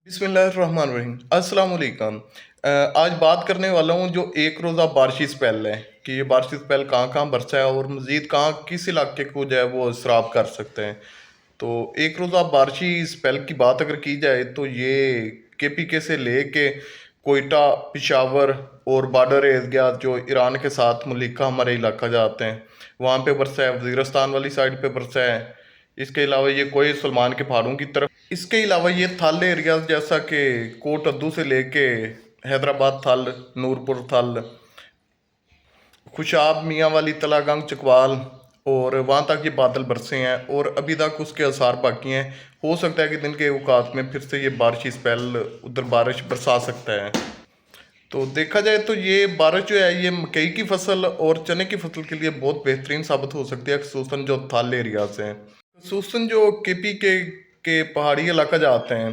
बिस्मिल्लाहिर्रहमानिर्रहीम अस्सलाम वालेकुम। आज बात करने वाला हूँ जो एक रोज़ा बारिशी स्पेल है कि ये बारिशी स्पेल कहाँ कहाँ बरसा है और मज़ीद कहाँ किस इलाके को जो है वो इसराब कर सकते हैं। तो एक रोज़ा बारिशी स्पेल की बात अगर की जाए तो ये KPK से ले के कोयटा, पिशावर और बॉर्डर एरिया जो ईरान के साथ मुल्लिका हमारे इलाका जाते हैं वहाँ पे बरसा है, वज़ीरिस्तान वाली साइड पे बरसा है। इसके अलावा ये कोई सलमान के पहाड़ों की तरफ, इसके अलावा ये थल एरियाज जैसा कि कोट अद्दू से लेके हैदराबाद थल, नूरपुर थल, खुशाब, मियाँ वाली, तलागंग, चकवाल और वहाँ तक ये बादल बरसे हैं और अभी तक उसके आसार बाकी हैं। हो सकता है कि दिन के औकात में फिर से ये बारिशी स्पेल उधर बारिश बरसा सकता है। तो देखा जाए तो ये बारिश जो है ये मकई की फसल और चने की फसल के लिए बहुत बेहतरीन साबित हो सकती है, खसूसन जो थल एरियाज हैं, खसूसन जो के पहाड़ी इलाका जाते हैं।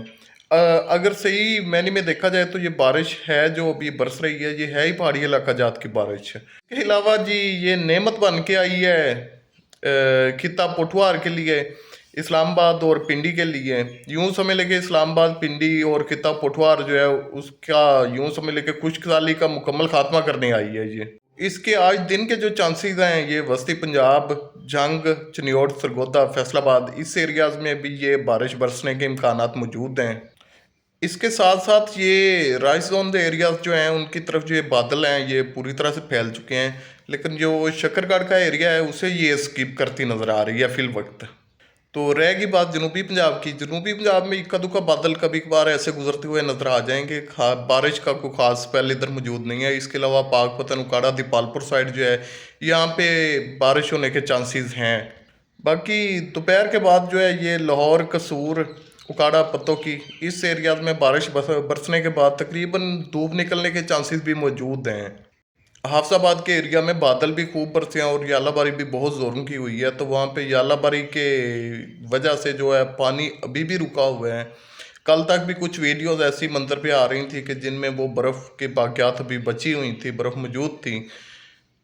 अगर सही मैंने में देखा जाए तो ये बारिश है जो अभी बरस रही है, ये है ही पहाड़ी इलाका जात की बारिश। इसके अलावा जी ये नेमत बन के आई है खिता पोठवार के लिए, इस्लामाबाद और पिंडी के लिए। यूं समझ लेके इस्लामाबाद, पिंडी और खिता पोठवार जो है उसका यूं समझ लेके खुश्क साली का मुकम्मल खात्मा करने आई है ये। इसके आज दिन के जो चांसेस हैं ये वस्ती पंजाब, जंग, चिन्योट, सरगोदा, फैसलाबाद इस एरियाज में भी ये बारिश बरसने के इम्कानात मौजूद हैं। इसके साथ साथ ये राइस जोन एरियाज जो हैं उनकी तरफ जो ये बादल हैं ये पूरी तरह से फैल चुके हैं, लेकिन जो शकरगढ़ का एरिया है उसे ये स्किप करती नज़र आ रही है फिल वक्त। तो रहेगी बात जनूबी पंजाब की। जनूबी पंजाब में इक्का दुक्का बादल कभी कभार ऐसे गुजरते हुए नजर आ जाएंगे, बारिश का कोई खास स्पेल इधर मौजूद नहीं है। इसके अलावा पाकपतन, उकाड़ा, दीपालपुर साइड जो है यहाँ पे बारिश होने के चांसेस हैं। बाकी दोपहर के बाद जो है ये लाहौर, कसूर, उकाड़ा, पत्तों की इस एरिया में बारिश बरसने के बाद तकरीबन धूप निकलने के चांसेस भी मौजूद हैं। हाफसाबाद के एरिया में बादल भी खूब बरसे हैं और यालाबारी भी बहुत ज़ोरों की हुई है, तो वहाँ पे यालाबारी के वजह से जो है पानी अभी भी रुका हुआ है। कल तक भी कुछ वीडियोस ऐसी मंजर पे आ रही थी कि जिनमें वो बर्फ़ के बाक़ियात अभी बची हुई थी, बर्फ़ मौजूद थी।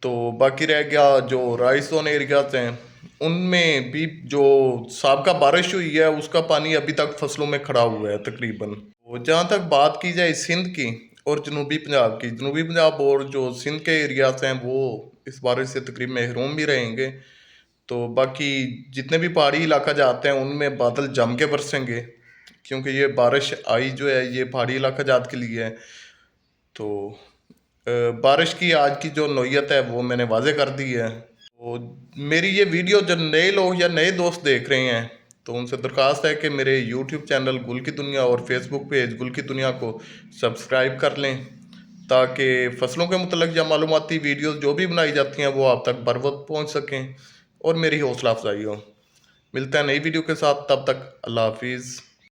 तो बाकी रह गया जो राइस जोन एरियाज हैं उनमें भी जो साबका बारिश हुई है उसका पानी अभी तक फसलों में खड़ा हुआ है तकरीबन। तो जहाँ तक बात की जाए सिंध की और जनूबी पंजाब की, जनूबी पंजाब और जो सिंध के एरियाज हैं वो इस बारिश से तकरीबन महरूम भी रहेंगे। तो बाकी जितने भी पहाड़ी इलाका जाते हैं उनमें बादल जम के बरसेंगे, क्योंकि ये बारिश आई जो है ये पहाड़ी इलाका जात के लिए है। तो बारिश की आज की जो नौयत है वो मैंने वाजे कर दी है। तो मेरी ये वीडियो जो नए लोग या नए दोस्त देख रहे हैं तो उनसे दरख्वास्त है कि मेरे यूट्यूब चैनल गुल की दुनिया और फेसबुक पेज गुल की दुनिया को सब्सक्राइब कर लें, ताकि फ़सलों के मुतल्लिक़ या मालूमाती वीडियोज़ जो भी बनाई जाती हैं वो आप तक बर वक्त पहुँच सकें और मेरी हौसला अफजाई हो। मिलते हैं नई वीडियो के साथ, तब तक अल्लाह हाफिज़।